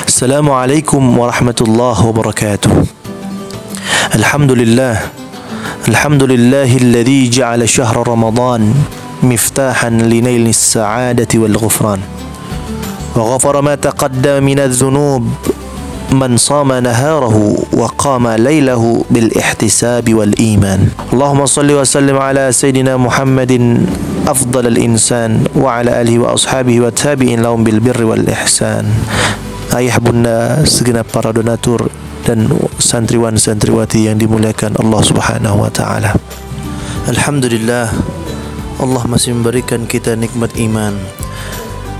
Assalamualaikum warahmatullahi wabarakatuh. Alhamdulillahilladzi ja'ala syahra Ramadan miftahan linaili as-sa'adati wal ghufran wa ghafara ma taqaddama minadh dhunub man sama naharahu wa qama laylahu bil ihtisabi wal iman. Allahumma salli wa sallim ala sayyidina Muhammadin afdalil insan wa ala alihi wa ashabihi wa tabi'in lahum bil birri wal ihsan. Ayah bunda segenap para donatur dan santriwan-santriwati yang dimuliakan Allah Subhanahu wa taala. Alhamdulillah, Allah masih memberikan kita nikmat iman,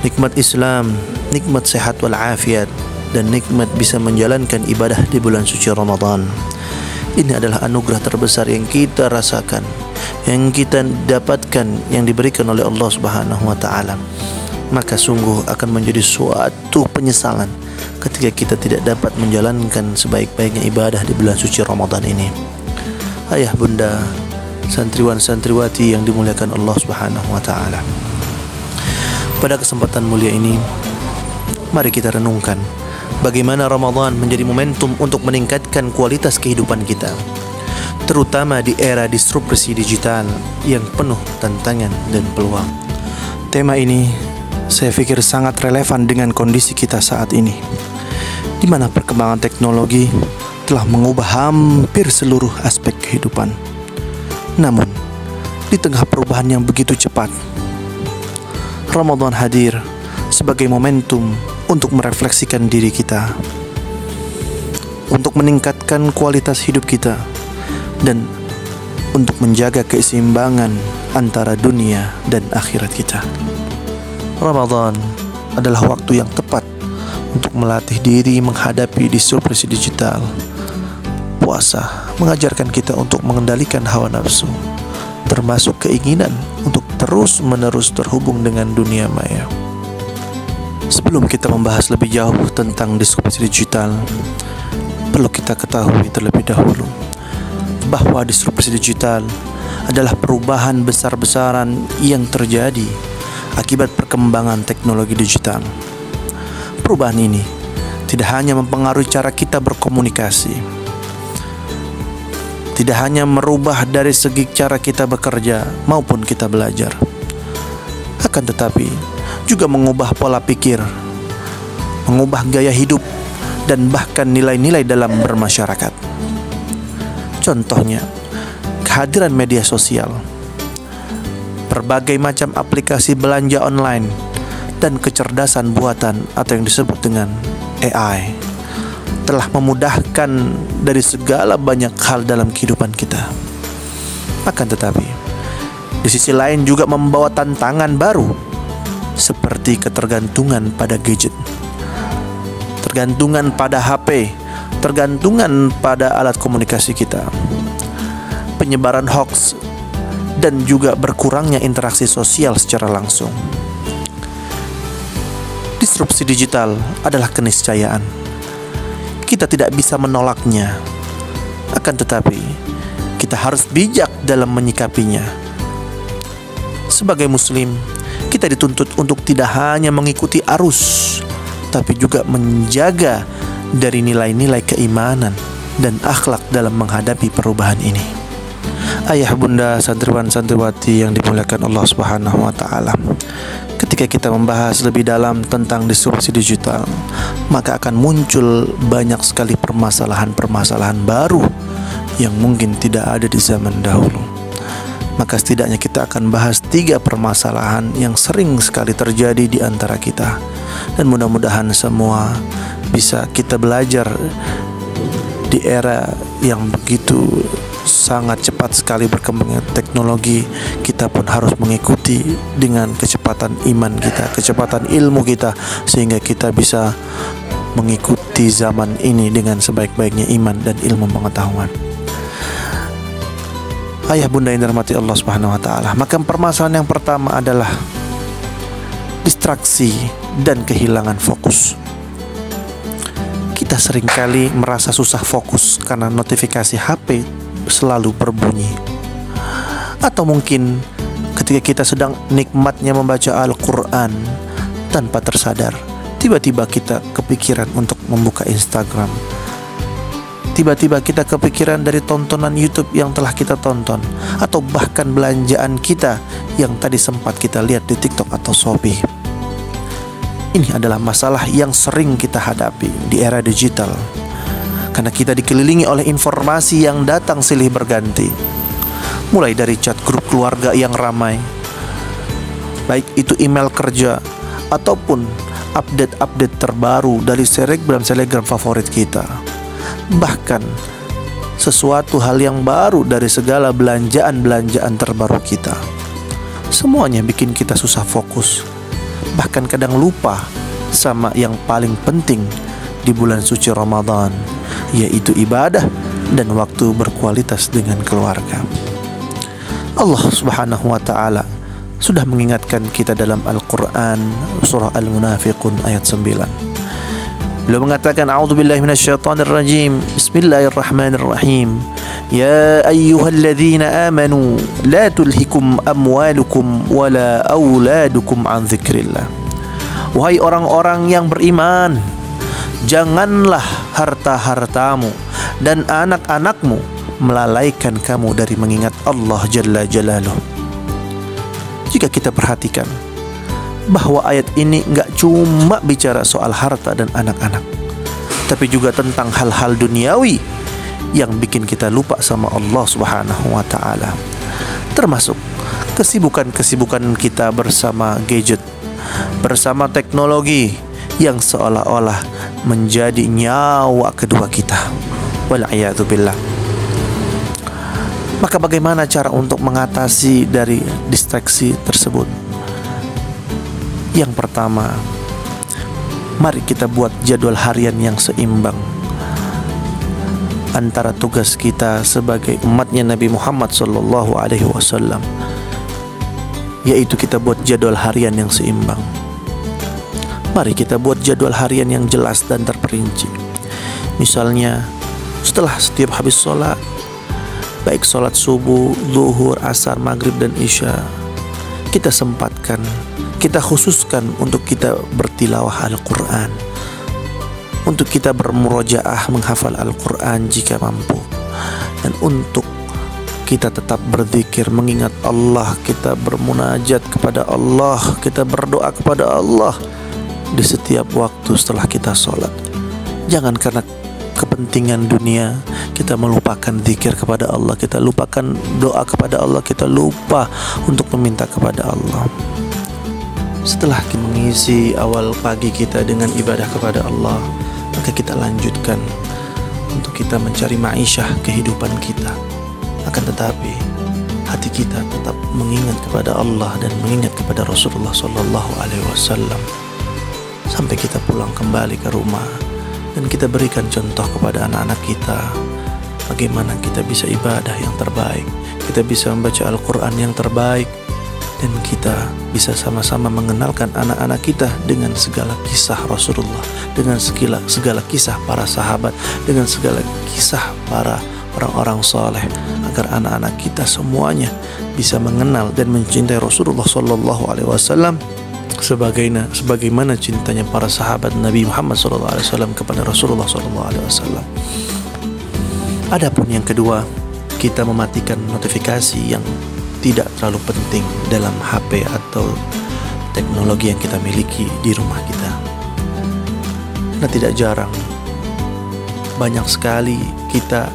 nikmat Islam, nikmat sehat wal afiat, dan nikmat bisa menjalankan ibadah di bulan suci Ramadan. Ini adalah anugerah terbesar yang kita rasakan, yang kita dapatkan, yang diberikan oleh Allah Subhanahu wa taala. Maka sungguh akan menjadi suatu penyesalan ketika kita tidak dapat menjalankan sebaik-baiknya ibadah di bulan suci Ramadan ini. Ayah bunda, santriwan-santriwati yang dimuliakan Allah Subhanahu wa taala. Pada kesempatan mulia ini, mari kita renungkan bagaimana Ramadan menjadi momentum untuk meningkatkan kualitas kehidupan kita, terutama di era disrupsi digital yang penuh tantangan dan peluang. Tema ini saya pikir sangat relevan dengan kondisi kita saat ini, di mana perkembangan teknologi telah mengubah hampir seluruh aspek kehidupan. Namun, di tengah perubahan yang begitu cepat, Ramadan hadir sebagai momentum untuk merefleksikan diri kita, untuk meningkatkan kualitas hidup kita, dan untuk menjaga keseimbangan antara dunia dan akhirat kita. Ramadan adalah waktu yang tepat untuk melatih diri menghadapi disrupsi digital. Puasa mengajarkan kita untuk mengendalikan hawa nafsu, termasuk keinginan untuk terus-menerus terhubung dengan dunia maya. Sebelum kita membahas lebih jauh tentang disrupsi digital, perlu kita ketahui terlebih dahulu bahwa disrupsi digital adalah perubahan besar-besaran yang terjadi akibat perkembangan teknologi digital. Perubahan ini tidak hanya mempengaruhi cara kita berkomunikasi, tidak hanya merubah dari segi cara kita bekerja maupun kita belajar, akan tetapi juga mengubah pola pikir, mengubah gaya hidup, dan bahkan nilai-nilai dalam bermasyarakat. Contohnya, kehadiran media sosial, berbagai macam aplikasi belanja online, dan kecerdasan buatan atau yang disebut dengan AI telah memudahkan dari segala banyak hal dalam kehidupan kita. Akan tetapi, di sisi lain juga membawa tantangan baru, seperti ketergantungan pada gadget, tergantungan pada HP, tergantungan pada alat komunikasi kita, penyebaran hoax, dan juga berkurangnya interaksi sosial secara langsung. Disrupsi digital adalah keniscayaan. Kita tidak bisa menolaknya. Akan tetapi, kita harus bijak dalam menyikapinya. Sebagai muslim, kita dituntut untuk tidak hanya mengikuti arus, tapi juga menjaga dari nilai-nilai keimanan dan akhlak dalam menghadapi perubahan ini. Ayah bunda santriwan-santriwati yang dimuliakan Allah Subhanahu wa taala, ketika kita membahas lebih dalam tentang disrupsi digital, maka akan muncul banyak sekali permasalahan-permasalahan baru yang mungkin tidak ada di zaman dahulu. Maka setidaknya kita akan bahas 3 permasalahan yang sering sekali terjadi di antara kita, dan mudah-mudahan semua bisa kita belajar di era yang begitu sangat cepat sekali berkembangnya teknologi. Kita pun harus mengikuti dengan kecepatan iman kita, kecepatan ilmu kita, sehingga kita bisa mengikuti zaman ini dengan sebaik-baiknya iman dan ilmu pengetahuan. Ayah bunda yang dirahmati Allah Subhanahu wa taala, maka permasalahan yang pertama adalah distraksi dan kehilangan fokus. Kita seringkali merasa susah fokus karena notifikasi HP selalu berbunyi. Atau mungkin ketika kita sedang nikmatnya membaca Al-Quran, tanpa tersadar tiba-tiba kita kepikiran untuk membuka Instagram. Tiba-tiba kita kepikiran dari tontonan YouTube yang telah kita tonton, atau bahkan belanjaan kita yang tadi sempat kita lihat di TikTok atau Shopee. Ini adalah masalah yang sering kita hadapi di era digital, karena kita dikelilingi oleh informasi yang datang silih berganti. Mulai dari chat grup keluarga yang ramai, baik itu email kerja ataupun update-update terbaru dari selebgram favorit kita. Bahkan sesuatu hal yang baru dari segala belanjaan terbaru kita. Semuanya bikin kita susah fokus. Bahkan kadang lupa sama yang paling penting di bulan suci Ramadan, yaitu ibadah dan waktu berkualitas dengan keluarga. Allah Subhanahu wa ta'ala sudah mengingatkan kita dalam Al-Quran, surah Al-Munafiqun ayat 9. Beliau mengatakan, a'udzubillahi minasyaitonirrajim, bismillahirrahmanirrahim, ya ayyuhalladzina amanu la tulhikum amwalukum wala auladukum an dzikrillah. Wahai orang-orang yang beriman, janganlah harta-hartamu dan anak-anakmu melalaikan kamu dari mengingat Allah Jalla Jalaluh. Jika kita perhatikan bahwa ayat ini gak cuma bicara soal harta dan anak-anak, tapi juga tentang hal-hal duniawi yang bikin kita lupa sama Allah Subhanahu wa ta'ala. Termasuk kesibukan-kesibukan kita bersama gadget, bersama teknologi yang seolah-olah menjadi nyawa kedua kita. Wal'iyadzubillah. Maka bagaimana cara untuk mengatasi dari distraksi tersebut? Yang pertama, mari kita buat jadwal harian yang seimbang antara tugas kita sebagai umatnya Nabi Muhammad SAW, yaitu kita buat jadwal harian yang seimbang. Mari kita buat jadwal harian yang jelas dan terperinci. Misalnya, setelah setiap habis sholat, baik sholat subuh, zuhur, asar, maghrib, dan isya, kita sempatkan, kita khususkan untuk kita bertilawah Al-Quran, untuk kita bermurojaah menghafal Al-Quran jika mampu, dan untuk kita tetap berzikir, mengingat Allah, kita bermunajat kepada Allah, kita berdoa kepada Allah di setiap waktu setelah kita sholat. Jangan karena kepentingan dunia kita melupakan zikir kepada Allah, kita lupakan doa kepada Allah, kita lupa untuk meminta kepada Allah. Setelah kita mengisi awal pagi kita dengan ibadah kepada Allah, maka kita lanjutkan untuk kita mencari ma'isyah kehidupan kita. Akan tetapi hati kita tetap mengingat kepada Allah dan mengingat kepada Rasulullah SAW, sampai kita pulang kembali ke rumah dan kita berikan contoh kepada anak-anak kita bagaimana kita bisa ibadah yang terbaik, kita bisa membaca Al-Quran yang terbaik, dan kita bisa sama-sama mengenalkan anak-anak kita dengan segala kisah Rasulullah, dengan segala kisah para sahabat, dengan segala kisah para orang-orang soleh, agar anak-anak kita semuanya bisa mengenal dan mencintai Rasulullah SAW sebagaimana cintanya para sahabat Nabi Muhammad SAW kepada Rasulullah SAW. Adapun yang kedua, kita mematikan notifikasi yang tidak terlalu penting dalam HP atau teknologi yang kita miliki di rumah kita. Karena tidak jarang, banyak sekali kita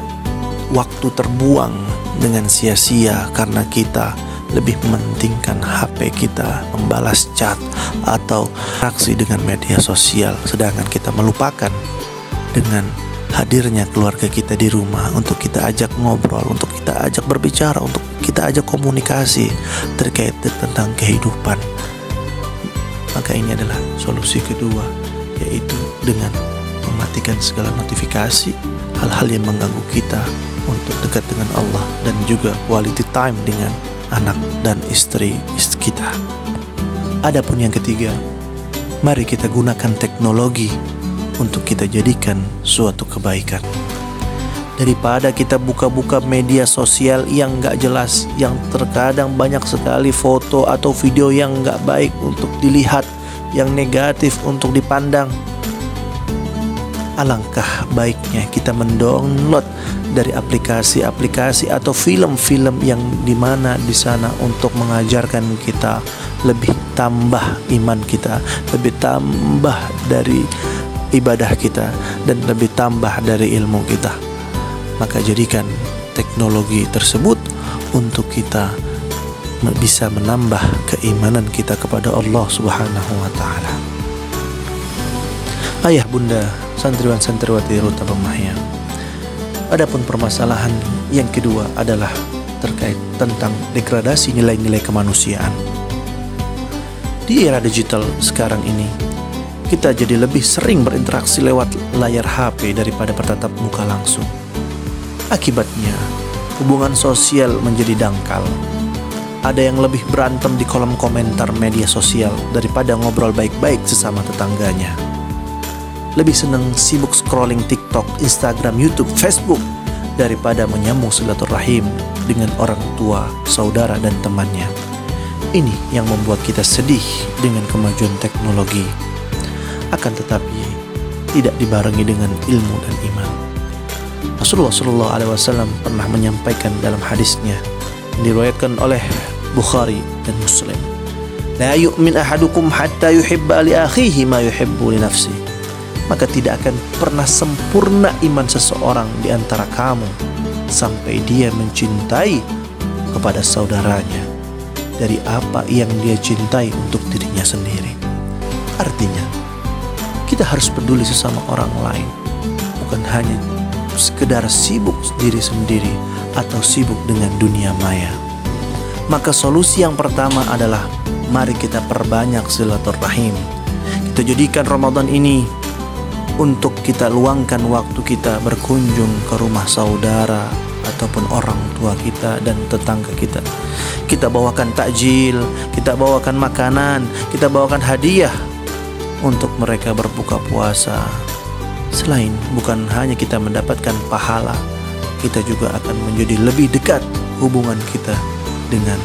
waktu terbuang dengan sia-sia karena kita lebih mementingkan HP kita, membalas chat atau interaksi dengan media sosial, sedangkan kita melupakan dengan hadirnya keluarga kita di rumah untuk kita ajak ngobrol, untuk kita ajak berbicara, untuk kita ajak komunikasi terkait tentang kehidupan. Maka ini adalah solusi kedua, yaitu dengan mematikan segala notifikasi, hal-hal yang mengganggu kita untuk dekat dengan Allah, dan juga quality time dengan anak dan istri kita. Adapun yang ketiga, mari kita gunakan teknologi untuk kita jadikan suatu kebaikan. Daripada kita buka-buka media sosial yang gak jelas, yang terkadang banyak sekali foto atau video yang gak baik untuk dilihat, yang negatif untuk dipandang. Alangkah baiknya kita mendownload dari aplikasi-aplikasi atau film-film yang dimana di sana untuk mengajarkan kita lebih tambah iman kita, lebih tambah dari ibadah kita, dan lebih tambah dari ilmu kita. Maka jadikan teknologi tersebut untuk kita bisa menambah keimanan kita kepada Allah Subhanahu wa Ta'ala. Ayah bunda, santriwan-santriwati Ruta Pemahya, adapun permasalahan yang kedua adalah terkait tentang degradasi nilai-nilai kemanusiaan. Di era digital sekarang ini, kita jadi lebih sering berinteraksi lewat layar HP daripada bertatap muka langsung. Akibatnya, hubungan sosial menjadi dangkal. Ada yang lebih berantem di kolom komentar media sosial daripada ngobrol baik-baik sesama tetangganya. Lebih senang sibuk scrolling TikTok, Instagram, YouTube, Facebook daripada menyambung silaturahim dengan orang tua, saudara, dan temannya. Ini yang membuat kita sedih dengan kemajuan teknologi. Akan tetapi, tidak dibarengi dengan ilmu dan iman. Rasulullah SAW pernah menyampaikan dalam hadisnya yang diriwayatkan oleh Bukhari dan Muslim, la yu'min ahadukum hatta yuhibba li akhihi ma yuhibbu li nafsi. Maka tidak akan pernah sempurna iman seseorang di antara kamu sampai dia mencintai kepada saudaranya dari apa yang dia cintai untuk dirinya sendiri. Artinya, kita harus peduli sesama orang lain, bukan hanya sekedar sibuk sendiri-sendiri atau sibuk dengan dunia maya. Maka solusi yang pertama adalah mari kita perbanyak silaturahim. Kita jadikan Ramadan ini untuk kita luangkan waktu kita berkunjung ke rumah saudara ataupun orang tua kita dan tetangga kita. Kita bawakan takjil, kita bawakan makanan, kita bawakan hadiah untuk mereka berbuka puasa. Selain bukan hanya kita mendapatkan pahala, kita juga akan menjadi lebih dekat hubungan kita dengan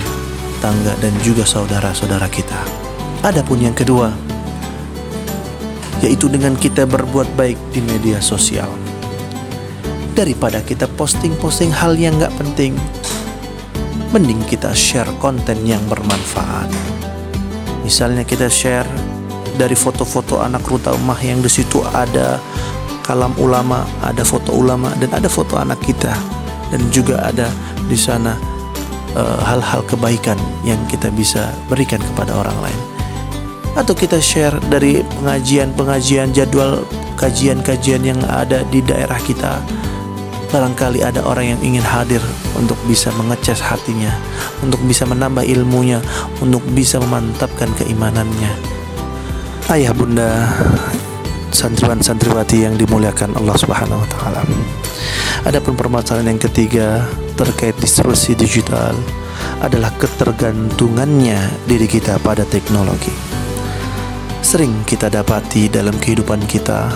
tangga dan juga saudara-saudara kita. Adapun yang kedua, yaitu dengan kita berbuat baik di media sosial. Daripada kita posting-posting hal yang gak penting, mending kita share konten yang bermanfaat. Misalnya kita share dari foto-foto anak Ruta Ummah yang di situ ada kalam ulama, ada foto ulama, dan ada foto anak kita, dan juga ada di sana hal-hal kebaikan yang kita bisa berikan kepada orang lain. Atau kita share dari pengajian-pengajian, jadwal kajian-kajian yang ada di daerah kita. Barangkali ada orang yang ingin hadir untuk bisa mengecas hatinya, untuk bisa menambah ilmunya, untuk bisa memantapkan keimanannya. Ayah bunda, santriwan-santriwati yang dimuliakan Allah Subhanahu wa Ta'ala. Adapun permasalahan yang ketiga terkait distorsi digital adalah ketergantungannya diri kita pada teknologi. Sering kita dapati dalam kehidupan kita,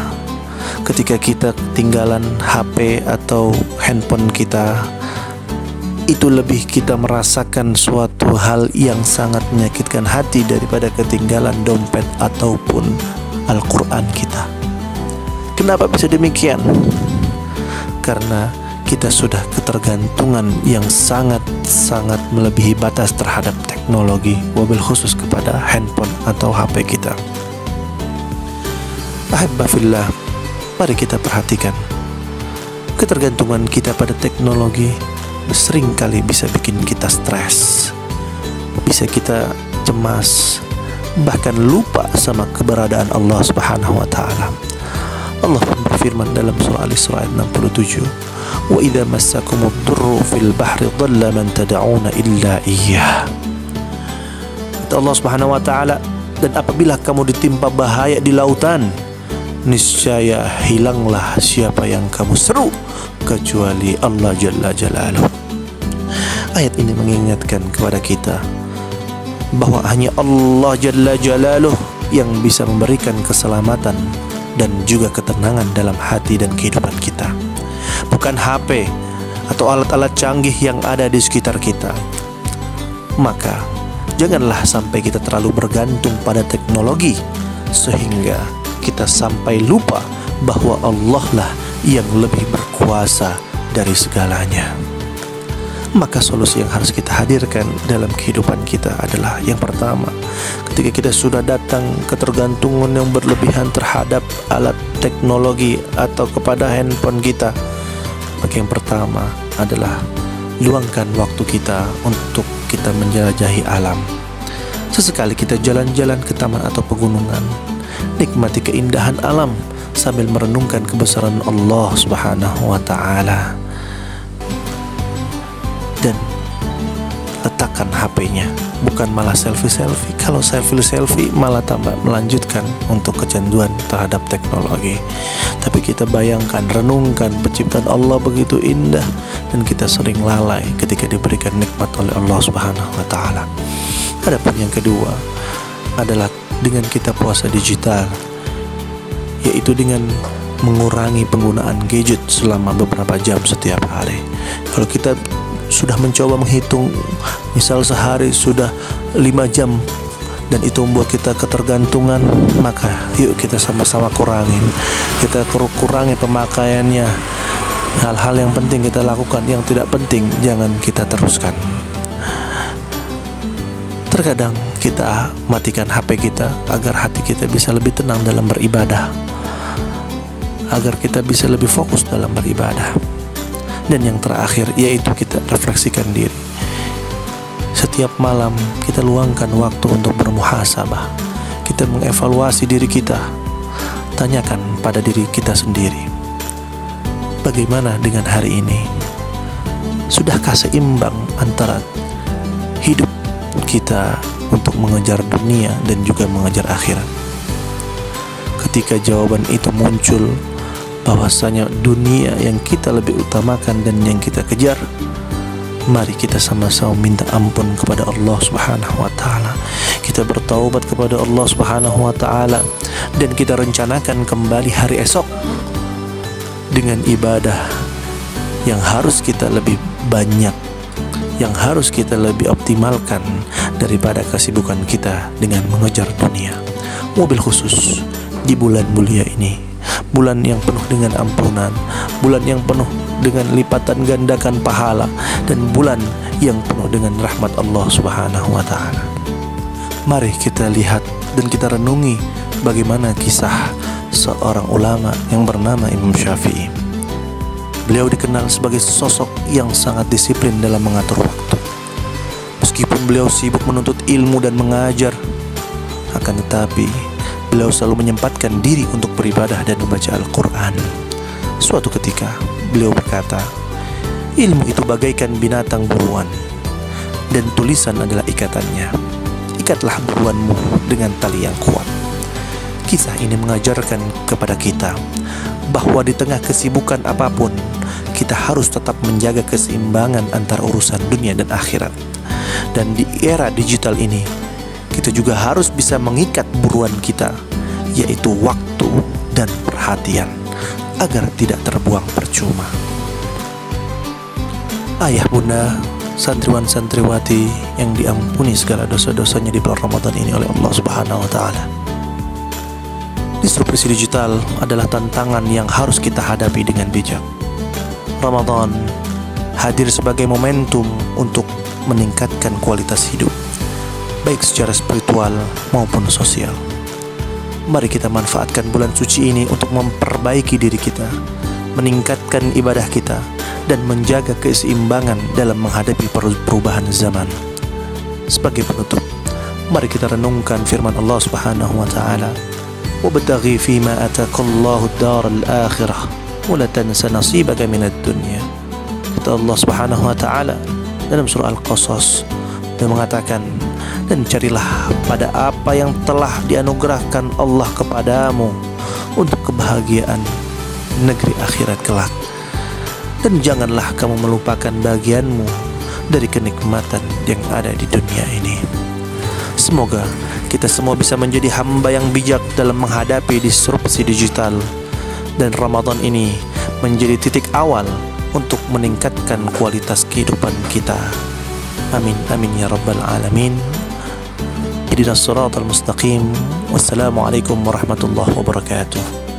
ketika kita ketinggalan HP atau handphone kita, itu lebih kita merasakan suatu hal yang sangat menyakitkan hati daripada ketinggalan dompet ataupun Al-Quran kita. Kenapa bisa demikian? Karena kita sudah ketergantungan yang sangat-sangat melebihi batas terhadap teknologi, wabil khusus kepada handphone atau HP kita. Ahibbafillah, mari kita perhatikan ketergantungan kita pada teknologi sering kali bisa bikin kita stres, bisa kita cemas, bahkan lupa sama keberadaan Allah Subhanahu wa Ta'ala. Allah berfirman dalam surah Al-Isra ayat 67, "Wa idza massakumud durru fil bahri dhalla man tad'una illa iyyah." Kata Allah Subhanahu wa Ta'ala, dan apabila kamu ditimpa bahaya di lautan, niscaya hilanglah siapa yang kamu seru kecuali Allah Jalla Jalaluhu. Ayat ini mengingatkan kepada kita bahwa hanya Allah Jalla Jalaluhu yang bisa memberikan keselamatan dan juga ketenangan dalam hati dan kehidupan kita. Bukan HP atau alat-alat canggih yang ada di sekitar kita. Maka janganlah sampai kita terlalu bergantung pada teknologi sehingga kita sampai lupa bahwa Allah lah yang lebih berkuasa dari segalanya. Maka solusi yang harus kita hadirkan dalam kehidupan kita adalah yang pertama, ketika kita sudah datang ketergantungan yang berlebihan terhadap alat teknologi atau kepada handphone kita, maka yang pertama adalah luangkan waktu kita untuk kita menjelajahi alam. Sesekali kita jalan-jalan ke taman atau pegunungan, nikmati keindahan alam sambil merenungkan kebesaran Allah Subhanahu wa Ta'ala. Dan letakkan HP-nya, bukan malah selfie-selfie. Kalau selfie-selfie malah tambah melanjutkan untuk kecanduan terhadap teknologi. Tapi kita bayangkan, renungkan penciptaan Allah begitu indah, dan kita sering lalai ketika diberikan nikmat oleh Allah Subhanahu wa Ta'ala. Adapun yang kedua adalah dengan kita puasa digital, yaitu dengan mengurangi penggunaan gadget selama beberapa jam setiap hari. Kalau kita sudah mencoba menghitung, misal sehari sudah 5 jam dan itu membuat kita ketergantungan, maka yuk kita sama-sama kurangin. Kita kurangi pemakaiannya. Hal-hal yang penting kita lakukan, yang tidak penting jangan kita teruskan. Terkadang kita matikan HP kita agar hati kita bisa lebih tenang dalam beribadah, agar kita bisa lebih fokus dalam beribadah. Dan yang terakhir yaitu kita refleksikan diri. Setiap malam kita luangkan waktu untuk bermuhasabah. Kita mengevaluasi diri kita. Tanyakan pada diri kita sendiri, bagaimana dengan hari ini? Sudahkah seimbang antara hidup kita untuk mengejar dunia dan juga mengejar akhirat? Ketika jawaban itu muncul, bahwasanya dunia yang kita lebih utamakan dan yang kita kejar, mari kita sama-sama minta ampun kepada Allah Subhanahu wa Ta'ala. Kita bertaubat kepada Allah Subhanahu wa Ta'ala, dan kita rencanakan kembali hari esok dengan ibadah yang harus kita lebih banyak, yang harus kita lebih optimalkan daripada kesibukan kita dengan mengejar dunia. Wabil khusus di bulan mulia ini, bulan yang penuh dengan ampunan, bulan yang penuh dengan lipatan gandakan pahala, dan bulan yang penuh dengan rahmat Allah Subhanahu wa Ta'ala. Mari kita lihat dan kita renungi bagaimana kisah seorang ulama yang bernama Imam Syafi'i. Beliau dikenal sebagai sosok yang sangat disiplin dalam mengatur waktu. Meskipun beliau sibuk menuntut ilmu dan mengajar, akan tetapi beliau selalu menyempatkan diri untuk beribadah dan membaca Al-Quran. Suatu ketika beliau berkata, ilmu itu bagaikan binatang buruan, dan tulisan adalah ikatannya. Ikatlah buruanmu dengan tali yang kuat. Kisah ini mengajarkan kepada kita bahwa di tengah kesibukan apapun, kita harus tetap menjaga keseimbangan antara urusan dunia dan akhirat. Dan di era digital ini, kita juga harus bisa mengikat buruan kita, yaitu waktu dan perhatian, agar tidak terbuang percuma. Ayah bunda, santriwan santriwati yang diampuni segala dosa-dosanya di bulan Ramadan ini oleh Allah Subhanahu wa Ta'ala. Disrupsi digital adalah tantangan yang harus kita hadapi dengan bijak. Ramadan hadir sebagai momentum untuk meningkatkan kualitas hidup, baik secara spiritual maupun sosial. Mari kita manfaatkan bulan suci ini untuk memperbaiki diri kita, meningkatkan ibadah kita, dan menjaga keseimbangan dalam menghadapi perubahan zaman. Sebagai penutup, mari kita renungkan firman Allah Subhanahu wa Ta'ala, وَابْتَغِي فِيمَا أَتَاكَ اللَّهُ الدَّارَ الْآخِرَةَ وَلَا تَنْسَ نَصِيبَكَ مِنَ الدُّنْيَا. Kata Allah Subhanahu wa Ta'ala dalam surah Al-Qasas, dan mengatakan, dan carilah pada apa yang telah dianugerahkan Allah kepadamu untuk kebahagiaan negeri akhirat kelak, dan janganlah kamu melupakan bagianmu dari kenikmatan yang ada di dunia ini. Semoga kita semua bisa menjadi hamba yang bijak dalam menghadapi disrupsi digital, dan Ramadan ini menjadi titik awal untuk meningkatkan kualitas kehidupan kita. Amin amin ya rabbal alamin. Ihdinas siratal mustaqim. Wassalamualaikum warahmatullahi wabarakatuh.